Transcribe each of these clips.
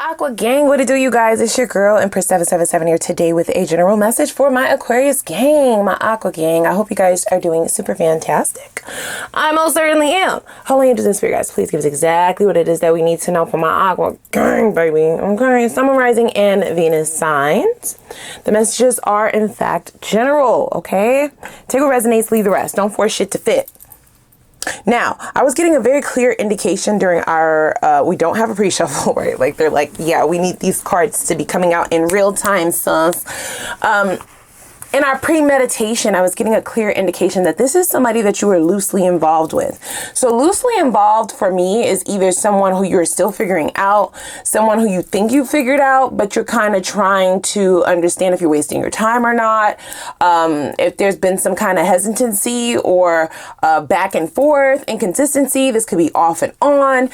Aqua gang, what it do, you guys? It's your girl Empress 777 here today with a general message for my Aquarius gang, my Aqua gang. I hope you guys are doing super fantastic. I most certainly am. Holy angels and spirit guys, please give us exactly what it is that we need to know for my Aqua gang, baby. Okay, Sun, Rising, and Venus signs. The messages are in fact general. Okay, take what resonates, leave the rest. Don't force shit to fit. Now, I was getting a very clear indication during our, we don't have a pre-shuffle, right? Like, they're like, yeah, we need these cards to be coming out in real time, sus. In our pre-meditation, I was getting a clear indication that this is somebody that you are loosely involved with. So loosely involved for me is either someone who you're still figuring out, someone who you think you figured out, but you're kind of trying to understand if you're wasting your time or not. If there's been some kind of hesitancy or back and forth, inconsistency, this could be off and on.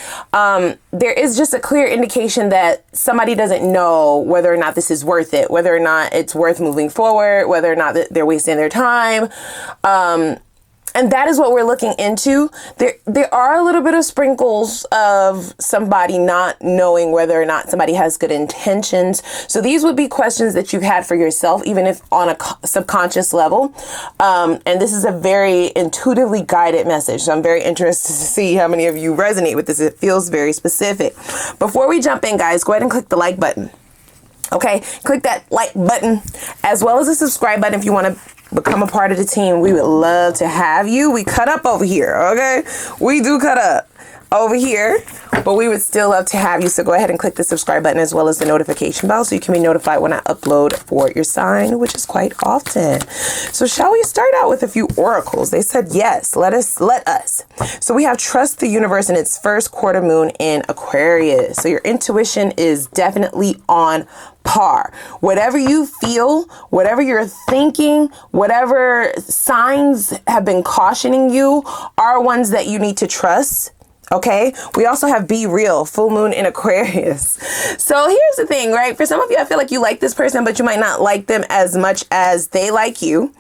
There is just a clear indication that somebody doesn't know whether or not this is worth it, whether or not it's worth moving forward, whether or not they're wasting their time. And that is what we're looking into. There are a little bit of sprinkles of somebody not knowing whether or not somebody has good intentions. So these would be questions that you've had for yourself, even if on a subconscious level. And this is a very intuitively guided message. So I'm very interested to see how many of you resonate with this. It feels very specific. Before we jump in, guys, go ahead and click the like button. Okay, click that like button as well as the subscribe button if you want to become a part of the team. We would love to have you. We cut up over here, okay? We do cut up over here, but we would still love to have you. So go ahead and click the subscribe button as well as the notification bell so you can be notified when I upload for your sign, which is quite often. So shall we start out with a few oracles? They said yes, let us. So we have trust the universe in its first quarter moon in Aquarius. So your intuition is definitely on par. Whatever you feel, whatever you're thinking, whatever signs have been cautioning you are ones that you need to trust. Okay, we also have be real, full moon in Aquarius. So here's the thing, right? For some of you, I feel like you like this person, but you might not like them as much as they like you.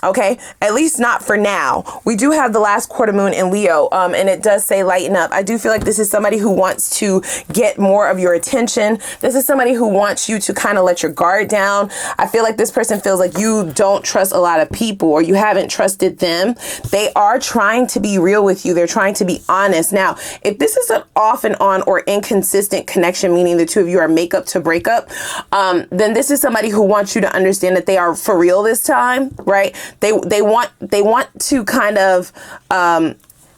Okay, at least not for now. We do have the last quarter moon in Leo, and it does say lighten up. I do feel like this is somebody who wants to get more of your attention. This is somebody who wants you to kind of let your guard down. I feel like this person feels like you don't trust a lot of people or you haven't trusted them. They are trying to be real with you. They're trying to be honest. Now, if this is an off and on or inconsistent connection, meaning the two of you are make up to break up, then this is somebody who wants you to understand that they are for real this time, right? They want to kind of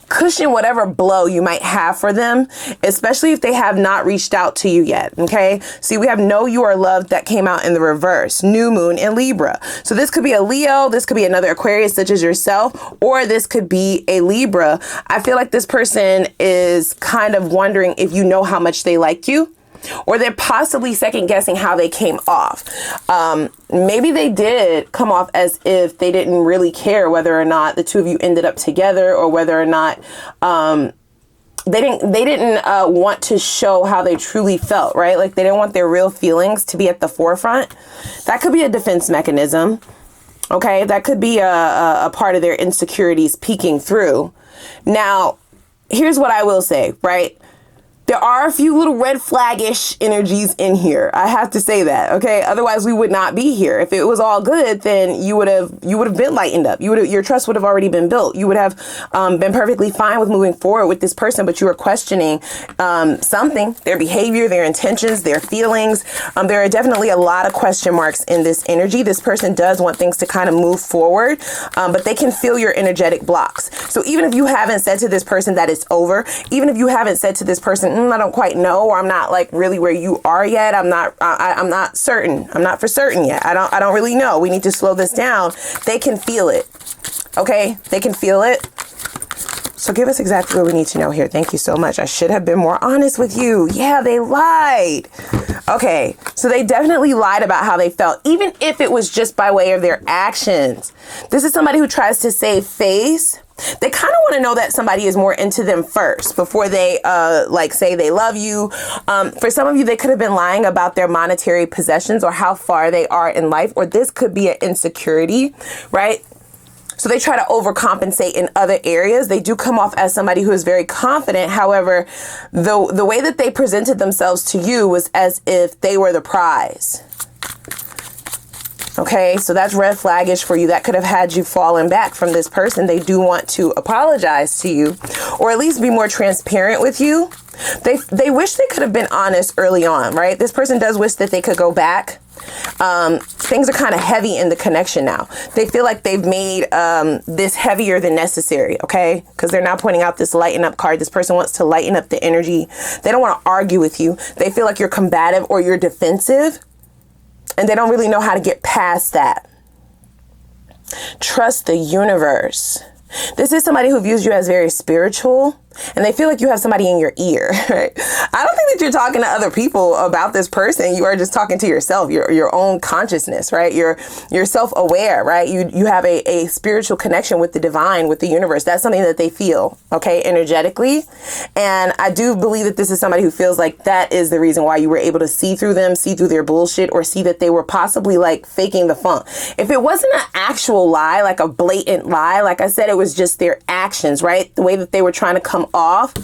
cushion whatever blow you might have for them, especially if they have not reached out to you yet. Okay. See, we have know you are loved that came out in the reverse, new moon in Libra. So this could be a Leo. This could be another Aquarius such as yourself, or this could be a Libra. I feel like this person is kind of wondering if you know how much they like you. Or they're possibly second guessing how they came off. Maybe they did come off as if they didn't really care whether or not the two of you ended up together, or whether or not they didn't want to show how they truly felt, right? Like they didn't want their real feelings to be at the forefront. That could be a defense mechanism. Okay, that could be a part of their insecurities peeking through. Now, here's what I will say, right? There are a few little red flag-ish energies in here. I have to say that, okay? Otherwise, we would not be here. If it was all good, then you would have been lightened up. Your trust would have already been built. You would have been perfectly fine with moving forward with this person, but you were questioning something, their behavior, their intentions, their feelings. There are definitely a lot of question marks in this energy. This person does want things to kind of move forward, but they can feel your energetic blocks. So even if you haven't said to this person that it's over, even if you haven't said to this person, I don't quite know, or I'm not like really where you are yet. I'm not certain. I'm not for certain yet. I don't really know. We need to slow this down. They can feel it. Okay. They can feel it. So give us exactly what we need to know here. Thank you so much. I should have been more honest with you. Yeah, they lied. Okay. So they definitely lied about how they felt, even if it was just by way of their actions. This is somebody who tries to save face. They kind of want to know that somebody is more into them first before they like say they love you. For some of you, they could have been lying about their monetary possessions or how far they are in life, or this could be an insecurity, right? So they try to overcompensate in other areas. They do come off as somebody who is very confident. However, the way that they presented themselves to you was as if they were the prize. Okay, so that's red flaggish for you. That could have had you falling back from this person. They do want to apologize to you, or at least be more transparent with you. They wish they could have been honest early on, right? This person does wish that they could go back. Things are kind of heavy in the connection now. They feel like they've made this heavier than necessary, okay? Because they're now pointing out this lighten up card. This person wants to lighten up the energy. They don't want to argue with you. They feel like you're combative or you're defensive, and they don't really know how to get past that. Trust the universe. This is somebody who views you as very spiritual, and they feel like you have somebody in your ear, right? I don't think that you're talking to other people about this person. You are just talking to yourself, your own consciousness, right? You're self-aware, right? You have a spiritual connection with the divine, with the universe. That's something that they feel, okay, energetically. And I do believe that this is somebody who feels like that is the reason why you were able to see through them, see through their bullshit, or see that they were possibly like faking the funk. If it wasn't an actual lie, like a blatant lie, like I said, it was just their actions, right? The way that they were trying to come off.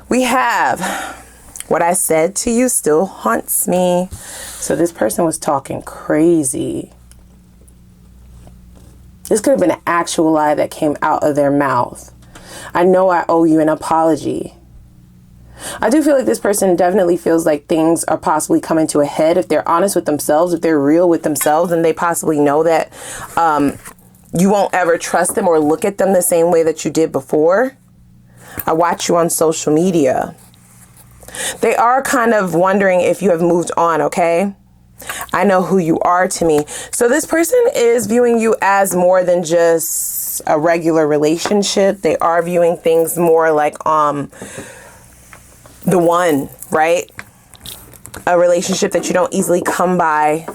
We have what I said to you still haunts me. So this person was talking crazy. This could have been an actual lie that came out of their mouth. I know I owe you an apology. I do feel like this person definitely feels like things are possibly coming to a head. If they're honest with themselves, if they're real with themselves, then they possibly know that you won't ever trust them or look at them the same way that you did before. I watch you on social media. They are kind of wondering if you have moved on, okay? I know who you are to me. So this person is viewing you as more than just a regular relationship. They are viewing things more like the one, right? A relationship that you don't easily come by.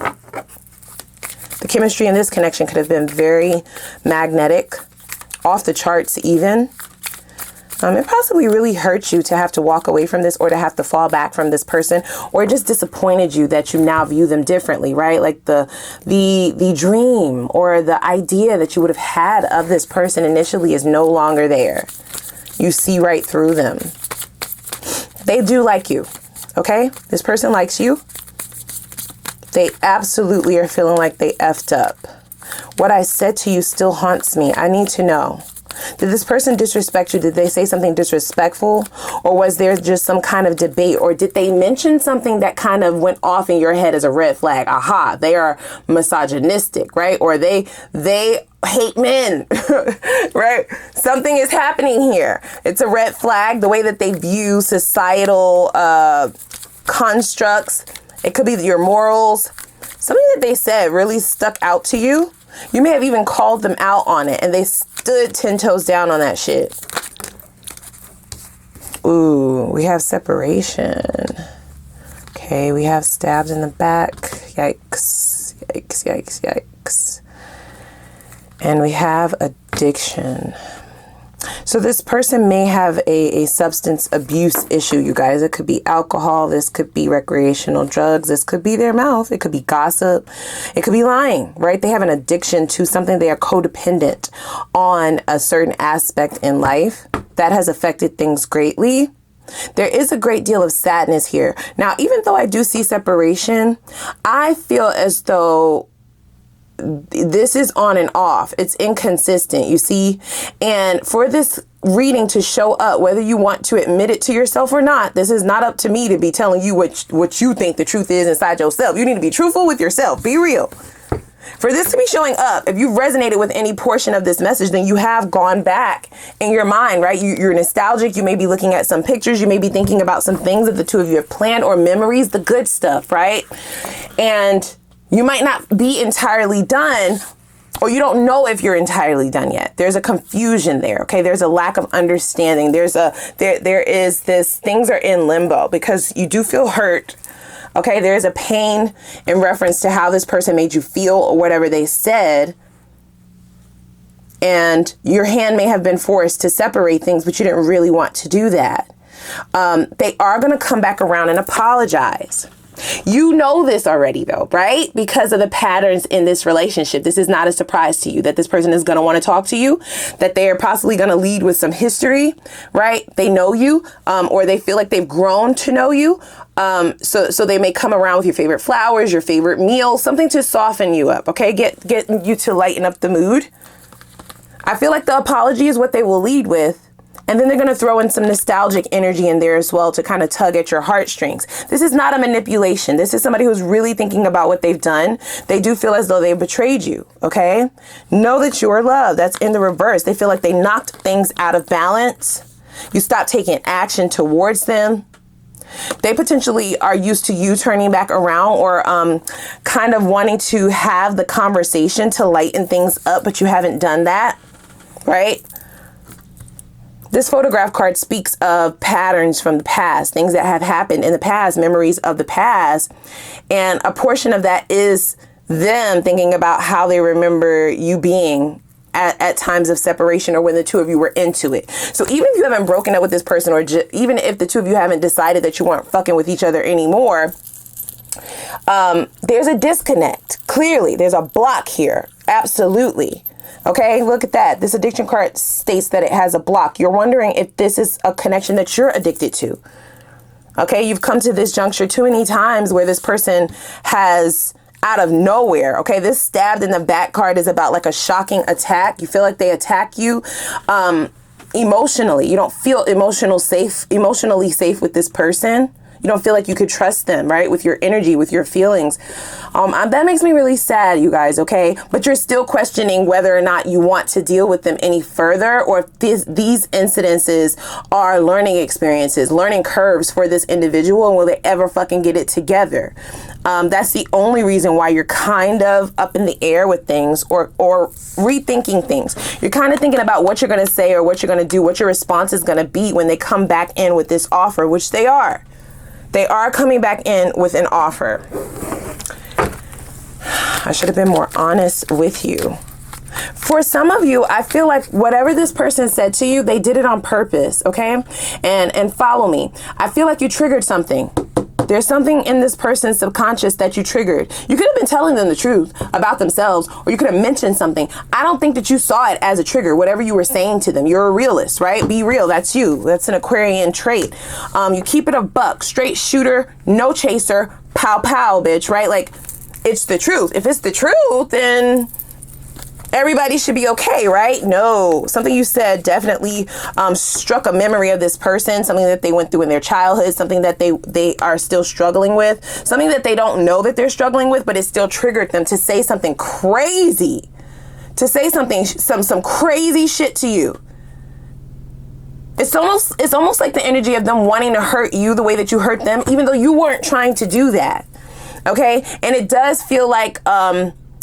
The chemistry in this connection could have been very magnetic, off the charts even. It possibly really hurt you to have to walk away from this, or to have to fall back from this person, or it just disappointed you that you now view them differently, right? Like the dream or the idea that you would have had of this person initially is no longer there. You see right through them. They do like you, okay? This person likes you. They absolutely are feeling like they effed up. What I said to you still haunts me. I need to know. Did this person disrespect you? Did they say something disrespectful? Or was there just some kind of debate? Or did they mention something that kind of went off in your head as a red flag? Aha, they are misogynistic, right? Or they hate men, right? Something is happening here. It's a red flag, the way that they view societal constructs. It could be your morals. Something that they said really stuck out to you. You may have even called them out on it, and they stood 10 toes down on that shit. Ooh, we have separation. Okay, we have stabs in the back. Yikes, yikes, yikes, yikes. And we have addiction. So this person may have a substance abuse issue, you guys. It could be alcohol. This could be recreational drugs. This could be their mouth. It could be gossip. It could be lying, right? They have an addiction to something. They are codependent on a certain aspect in life that has affected things greatly. There is a great deal of sadness here. Now, even though I do see separation, I feel as though this is on and off. It's inconsistent, you see? And for this reading to show up, whether you want to admit it to yourself or not, this is not up to me to be telling you what you think the truth is inside yourself. You need to be truthful with yourself. Be real. For this to be showing up, if you've resonated with any portion of this message, then you have gone back in your mind, right? You're nostalgic. You may be looking at some pictures. You may be thinking about some things that the two of you have planned, or memories, the good stuff, right? And you might not be entirely done, or you don't know if you're entirely done yet. There's a confusion there, okay? There's a lack of understanding. There is this, things are in limbo because you do feel hurt, okay? There's a pain in reference to how this person made you feel or whatever they said. And your hand may have been forced to separate things, but you didn't really want to do that. They are going to come back around and apologize. You know this already though, right? Because of the patterns in this relationship. This is not a surprise to you that this person is going to want to talk to you, that they are possibly going to lead with some history, right? They know you, or they feel like they've grown to know you. So they may come around with your favorite flowers, your favorite meal, something to soften you up, okay? Get you to lighten up the mood. I feel like the apology is what they will lead with. And then they're going to throw in some nostalgic energy in there as well to kind of tug at your heartstrings. This is not a manipulation. This is somebody who's really thinking about what they've done. They do feel as though they betrayed you, okay? Know that you're loved. That's in the reverse. They feel like they knocked things out of balance. You stopped taking action towards them. They potentially are used to you turning back around or kind of wanting to have the conversation to lighten things up, but you haven't done that, right? This photograph card speaks of patterns from the past, things that have happened in the past, memories of the past. And a portion of that is them thinking about how they remember you being at times of separation or when the two of you were into it. So even if you haven't broken up with this person, or even if the two of you haven't decided that you weren't fucking with each other anymore, there's a disconnect. Clearly, there's a block here. Absolutely. Okay, look at that. This addiction card states that it has a block. You're wondering if this is a connection that you're addicted to. Okay, you've come to this juncture too many times where this person has, out of nowhere, okay, this stabbed in the back card is about like a shocking attack. You feel like they attack you emotionally. You don't feel emotionally safe with this person. You don't feel like you could trust them, right? With your energy, with your feelings. That makes me really sad, you guys, okay? But you're still questioning whether or not you want to deal with them any further, or if these incidences are learning experiences, learning curves for this individual, and will they ever fucking get it together? That's the only reason why you're kind of up in the air with things, or rethinking things. You're kind of thinking about what you're going to say or what you're going to do, what your response is going to be when they come back in with this offer, which they are. They are coming back in with an offer. I should have been more honest with you. For some of you, I feel like whatever this person said to you, they did it on purpose, okay? And follow me. I feel like you triggered something. There's something in this person's subconscious that you triggered. You could have been telling them the truth about themselves, or you could have mentioned something. I don't think that you saw it as a trigger, whatever you were saying to them. You're a realist, right? Be real. That's you. That's an Aquarian trait. You keep it a buck, straight shooter, no chaser, pow pow, bitch, right? Like, it's the truth. If it's the truth, then everybody should be okay, right? No, something you said definitely struck a memory of this person, something that they went through in their childhood, something that they are still struggling with, something that they don't know that they're struggling with, but it still triggered them to say something crazy, to say something, some crazy shit to you. It's almost like the energy of them wanting to hurt you the way that you hurt them, even though you weren't trying to do that. Okay, and it does feel like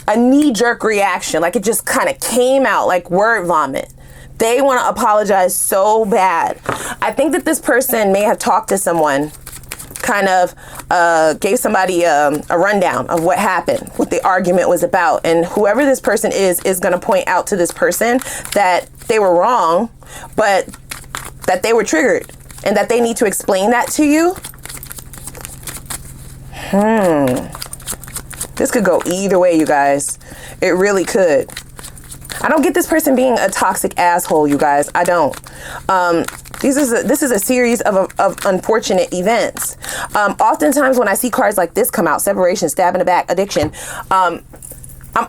a knee-jerk reaction, like it just kind of came out like word vomit. They want to apologize so bad. I think that this person may have talked to someone, kind of gave somebody a rundown of what happened, what the argument was about, and whoever this person is going to point out to this person that they were wrong, but that they were triggered and that they need to explain that to you. This could go either way, you guys. It really could. I don't get this person being a toxic asshole, you guys. I don't. This is a series of unfortunate events. Oftentimes when I see cards like this come out, separation, stab in the back, addiction, I'm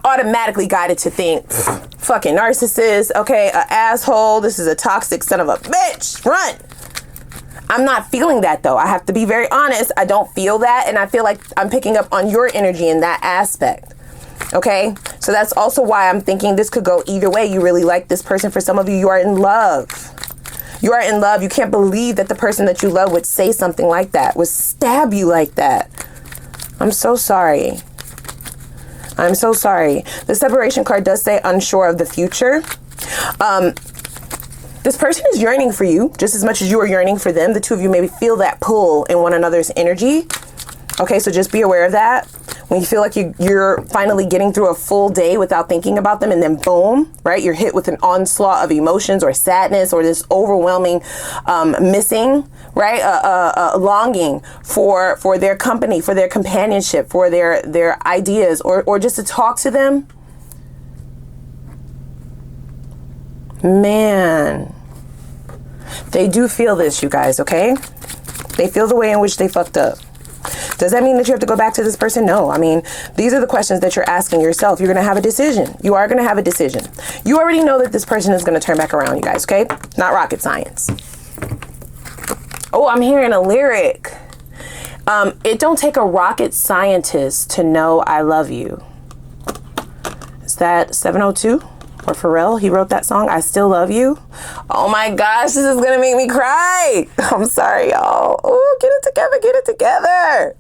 automatically guided to think, fucking narcissist, okay, a asshole, this is a toxic son of a bitch, run. I'm not feeling that though. I have to be very honest. I don't feel that. And I feel like I'm picking up on your energy in that aspect. Okay. So that's also why I'm thinking this could go either way. You really like this person. For some of you, you are in love. You are in love. You can't believe that the person that you love would say something like that, would stab you like that. I'm so sorry. I'm so sorry. The separation card does say unsure of the future. This person is yearning for you just as much as you are yearning for them. The two of you maybe feel that pull in one another's energy. Okay, so just be aware of that. When you feel like you're finally getting through a full day without thinking about them, and then boom, right? You're hit with an onslaught of emotions or sadness or this overwhelming missing, right? Longing for their company, for their companionship, for their ideas, or just to talk to them. Man, they do feel this, you guys, okay? They feel the way in which they fucked up. Does that mean that you have to go back to this person? No. I mean, these are the questions that you're asking yourself. You're going to have a decision. You are going to have a decision. You already know that this person is going to turn back around, you guys, okay? Not rocket science. Oh, I'm hearing a lyric. It don't take a rocket scientist to know I love you. Is that 702? Or Pharrell? He wrote that song, I Still Love You. Oh my gosh, this is gonna make me cry. I'm sorry, y'all. Oh, get it together, get it together.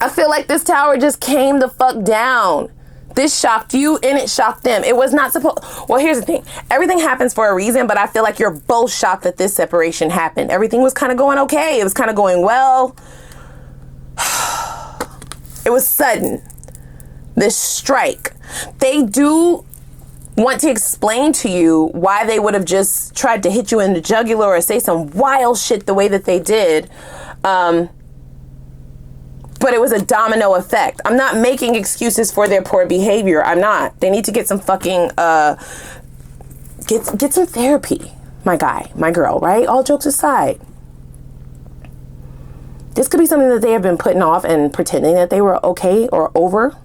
I feel like this tower just came the fuck down. This shocked you and it shocked them. It was not supposed. Well, here's the thing. Everything happens for a reason, but I feel like you're both shocked that this separation happened. Everything was kind of going okay. It was kind of going well. It was sudden. This strike. They do want to explain to you why they would have just tried to hit you in the jugular or say some wild shit the way that they did. But it was a domino effect. I'm not making excuses for their poor behavior. I'm not. They need to get some fucking, get some therapy. My guy, my girl, right? All jokes aside. This could be something that they have been putting off and pretending that they were okay or over.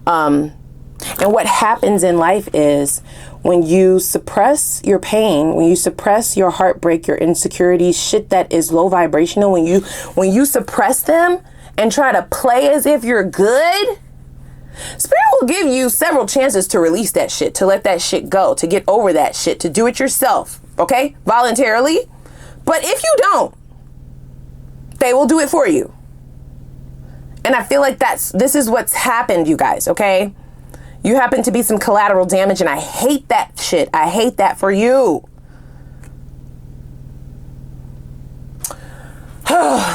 And what happens in life is when you suppress your pain, when you suppress your heartbreak, your insecurities, shit that is low vibrational, when you suppress them and try to play as if you're good, Spirit will give you several chances to release that shit, to let that shit go, to get over that shit, to do it yourself, okay? Voluntarily. But if you don't, they will do it for you. And I feel like this is what's happened, you guys, okay? You happen to be some collateral damage, and I hate that shit. I hate that for you.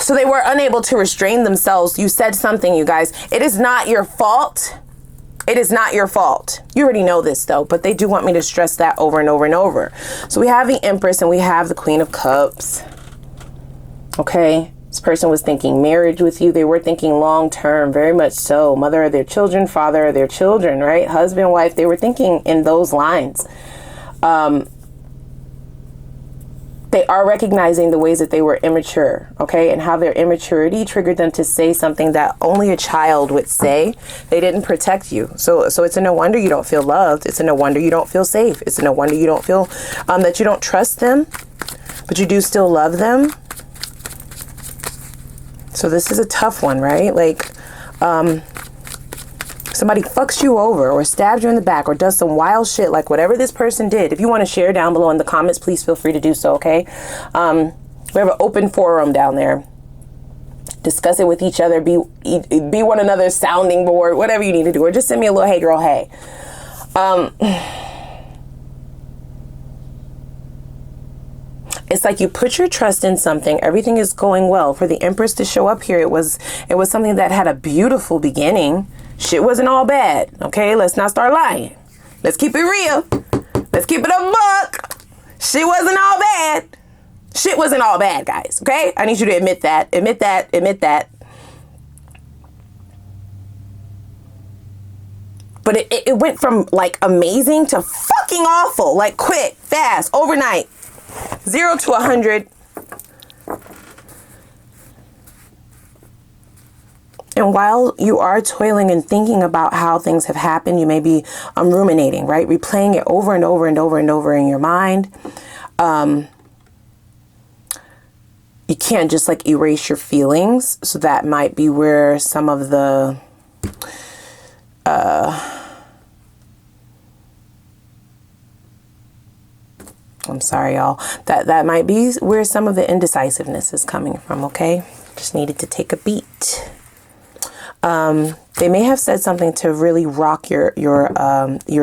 So they were unable to restrain themselves. You said something, you guys. It is not your fault. It is not your fault. You already know this, though, but they do want me to stress that over and over and over. So we have the Empress and we have the Queen of Cups. Okay? This person was thinking marriage with you. They were thinking long term, very much so. Mother of their children, father of their children, right? Husband, wife. They were thinking in those lines. They are recognizing the ways that they were immature, okay? And how their immaturity triggered them to say something that only a child would say. They didn't protect you. So it's a no wonder you don't feel loved. It's a no wonder you don't feel safe. It's a no wonder you don't feel that you don't trust them, but you do still love them. So this is a tough one, right? Like, somebody fucks you over or stabs you in the back or does some wild shit, like whatever this person did. If you want to share down below in the comments, please feel free to do so, okay? We have an open forum down there. Discuss it with each other. Be one another's sounding board, whatever you need to do. Or just send me a little, hey girl, hey. It's like you put your trust in something. Everything is going well. For the Empress to show up here, it was something that had a beautiful beginning. Shit wasn't all bad. Okay, let's not start lying. Let's keep it real. Let's keep it a buck. Shit wasn't all bad. Shit wasn't all bad, guys. Okay, I need you to admit that. Admit that. Admit that. But it went from like amazing to fucking awful. Like quick, fast, overnight. 0 to 100. And while you are toiling and thinking about how things have happened, you may be ruminating, right? Replaying it over and over and over and over in your mind. You can't just like erase your feelings. So that might be where some of the I'm sorry, y'all. That might be where some of the indecisiveness is coming from, okay? Just needed to take a beat. They may have said something to really rock your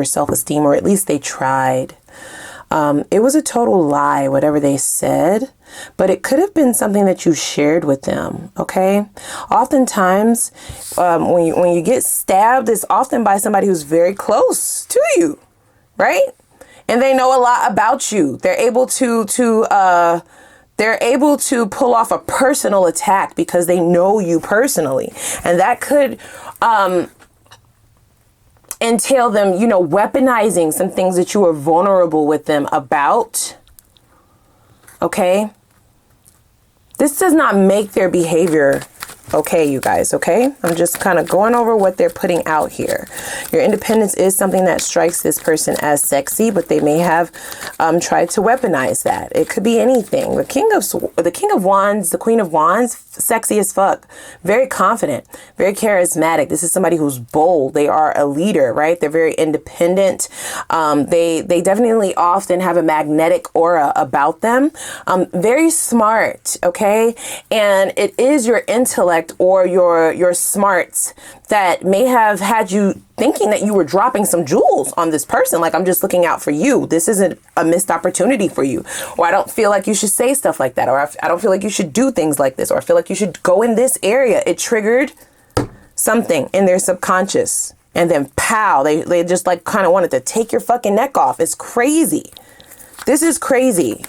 self-esteem, or at least they tried. It was a total lie, whatever they said, but it could have been something that you shared with them. Okay. Oftentimes, when you get stabbed, it's often by somebody who's very close to you, right? And they know a lot about you. They're able to pull off a personal attack because they know you personally. And that could entail them, you know, weaponizing some things that you were vulnerable with them about. Okay? This does not make their behavior okay, you guys, okay? I'm just kind of going over what they're putting out here. Your independence is something that strikes this person as sexy, but they may have tried to weaponize that. It could be anything. The King of Wands, the Queen of Wands, sexy as fuck. Very confident, very charismatic. This is somebody who's bold. They are a leader, right? They're very independent. They definitely often have a magnetic aura about them. Very smart, okay? And it is your intellect or your smarts that may have had you thinking that you were dropping some jewels on this person. Like, I'm just looking out for you. This isn't a missed opportunity for you. Or I don't feel like you should say stuff like that. Or I don't feel like you should do things like this. Or I feel like you should go in this area. It triggered something in their subconscious. And then pow, they just like kind of wanted to take your fucking neck off. It's crazy. This is crazy.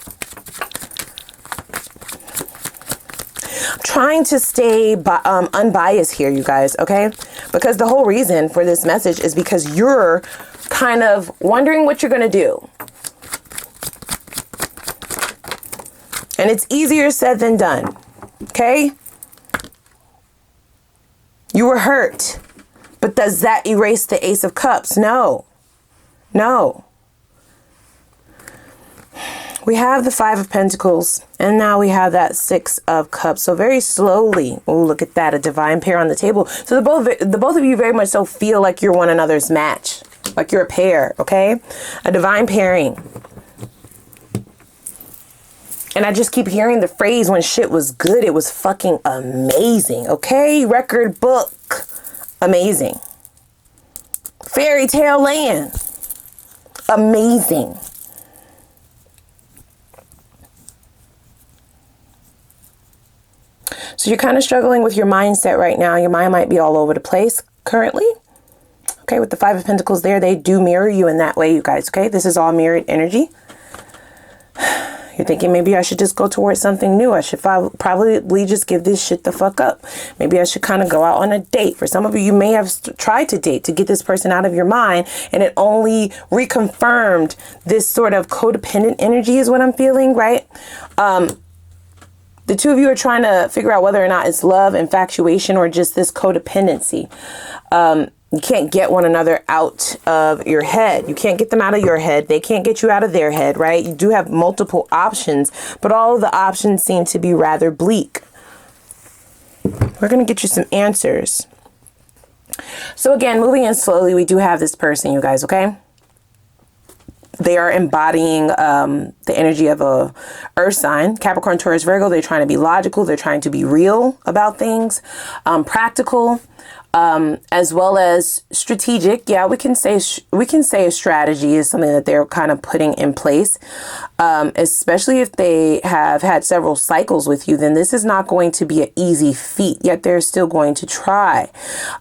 Trying to stay unbiased here, you guys, okay? Because the whole reason for this message is because you're kind of wondering what you're going to do. And it's easier said than done, okay? You were hurt. But does that erase the Ace of Cups? No. No. We have the Five of Pentacles, and now we have that Six of Cups. So very slowly, oh, look at that, a divine pair on the table. So the both of you very much so feel like you're one another's match, like you're a pair, okay? A divine pairing. And I just keep hearing the phrase, when shit was good, it was fucking amazing, okay? Record book, amazing. Fairy tale land, amazing. So you're kind of struggling with your mindset right now. Your mind might be all over the place currently. Okay, with the Five of Pentacles there, they do mirror you in that way, you guys. Okay, this is all mirrored energy. You're thinking maybe I should just go towards something new. I should probably just give this shit the fuck up. Maybe I should kind of go out on a date. For some of you, you may have tried to date to get this person out of your mind, and it only reconfirmed this sort of codependent energy is what I'm feeling, right? The two of you are trying to figure out whether or not it's love, infatuation, or just this codependency. You can't get one another out of your head. You can't get them out of your head. They can't get you out of their head, right? You do have multiple options, but all of the options seem to be rather bleak. We're going to get you some answers. So again, moving in slowly, we do have this person, you guys, okay? They are embodying the energy of a earth sign, Capricorn, Taurus, Virgo. They're trying to be logical. They're trying to be real about things, practical, as well as strategic. Yeah, we can say a strategy is something that they're kind of putting in place, especially if they have had several cycles with you. Then this is not going to be an easy feat, yet they're still going to try.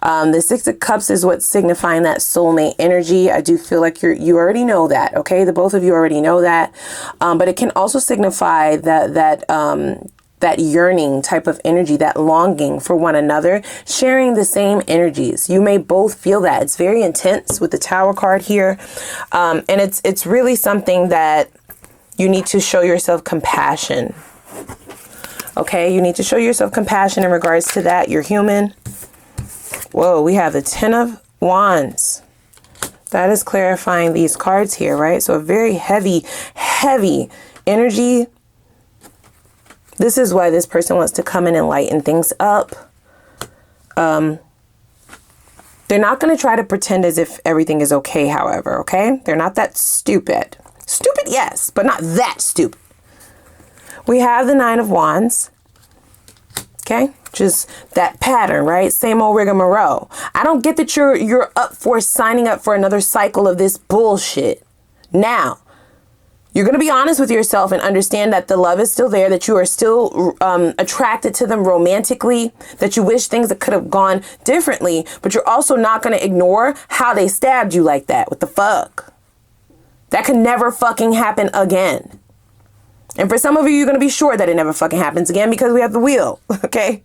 The Six of Cups is what's signifying that soulmate energy. I do feel like you already know that, okay? The both of you already know that, but it can also signify that yearning type of energy, that longing for one another, sharing the same energies. You may both feel that. It's very intense with the Tower card here. And it's really something that you need to show yourself compassion. Okay, you need to show yourself compassion in regards to that. You're human. Whoa, we have the Ten of Wands. That is clarifying these cards here, right? So a very heavy energy. This is why this person wants to come in and lighten things up. They're not going to try to pretend as if everything is okay, however, okay? They're not that stupid. Stupid, yes, but not that stupid. We have the Nine of Wands. Okay? Just that pattern, right? Same old rigmarole. I don't get that you're up for signing up for another cycle of this bullshit. Now, You're going to be honest with yourself and understand that the love is still there, that you are still attracted to them romantically, that you wish things that could have gone differently, but you're also not going to ignore how they stabbed you like that. What the fuck? That can never fucking happen again. And for some of you, you're going to be sure that it never fucking happens again because we have the wheel, okay?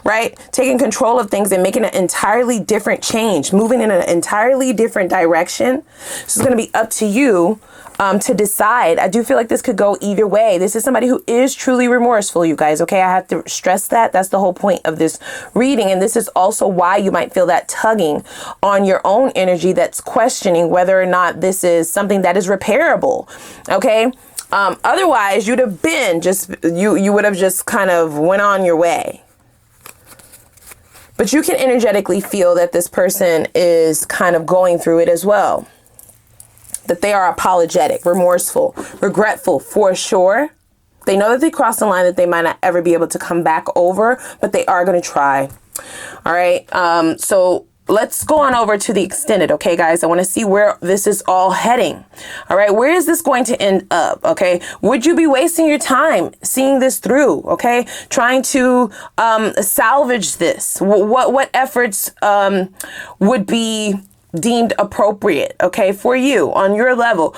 Right? Taking control of things and making an entirely different change, moving in an entirely different direction. This is going to be up to you to decide. I do feel like this could go either way. This is somebody who is truly remorseful, you guys. Okay, I have to stress that. That's the whole point of this reading. And this is also why you might feel that tugging on your own energy that's questioning whether or not this is something that is repairable. Okay. Otherwise, you'd have been just, you would have just kind of went on your way. But you can energetically feel that this person is kind of going through it as well. That they are apologetic, remorseful, regretful for sure. They know that they crossed the line that they might not ever be able to come back over, but they are going to try. All right. So let's go on over to the extended. Okay, guys, I want to see where this is all heading. All right. Where is this going to end up? Okay. Would you be wasting your time seeing this through? Okay. Trying to salvage this. What efforts would be deemed appropriate, okay, for you on your level?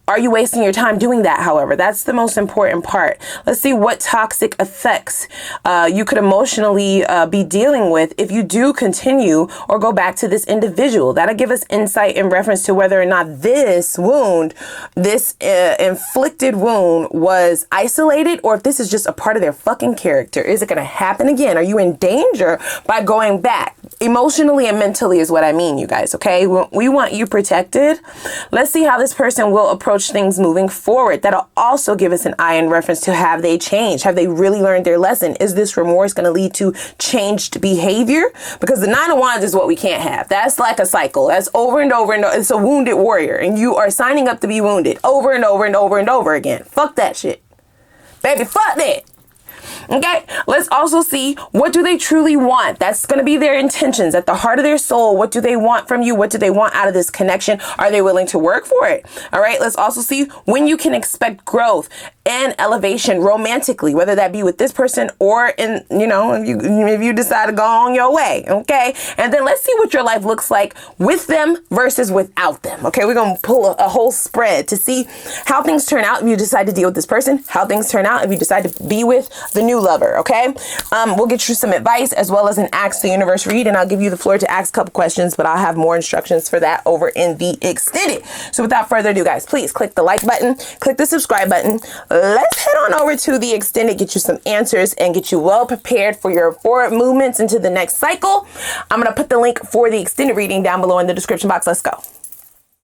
Are you wasting your time doing that? However, that's the most important part. Let's see what toxic effects you could emotionally be dealing with if you do continue or go back to this individual. That'll give us insight in reference to whether or not this wound, this inflicted wound was isolated, or if this is just a part of their fucking character. Is it going to happen again? Are you in danger by going back? Emotionally and mentally is what I mean, you guys, okay? We want you protected. Let's see how this person will approach things moving forward. That'll also give us an eye in reference to, have they changed? Have they really learned their lesson? Is this remorse going to lead to changed behavior? Because the Nine of Wands is what we can't have. That's like a cycle. That's over and over and over. It's a wounded warrior, and you are signing up to be wounded over and over and over and over again. Fuck that shit. Baby, fuck that. Okay, let's also see, what do they truly want? That's going to be their intentions at the heart of their soul. What do they want from you? What do they want out of this connection? Are they willing to work for it? All right, let's also see when you can expect growth and elevation romantically, whether that be with this person or in, you know, if you decide to go on your way. Okay, and then let's see what your life looks like with them versus without them. Okay, we're going to pull a whole spread to see how things turn out if you decide to deal with this person, how things turn out if you decide to be with the new lover. Okay, we'll get you some advice as well as an Ask the Universe read, and I'll give you the floor to ask a couple questions, but I'll have more instructions for that over in the extended. So without further ado, guys, please click the like button, click the subscribe button. Let's head on over to the extended, get you some answers and get you well prepared for your forward movements into the next cycle. I'm going to put the link for the extended reading down below in the description box. Let's go.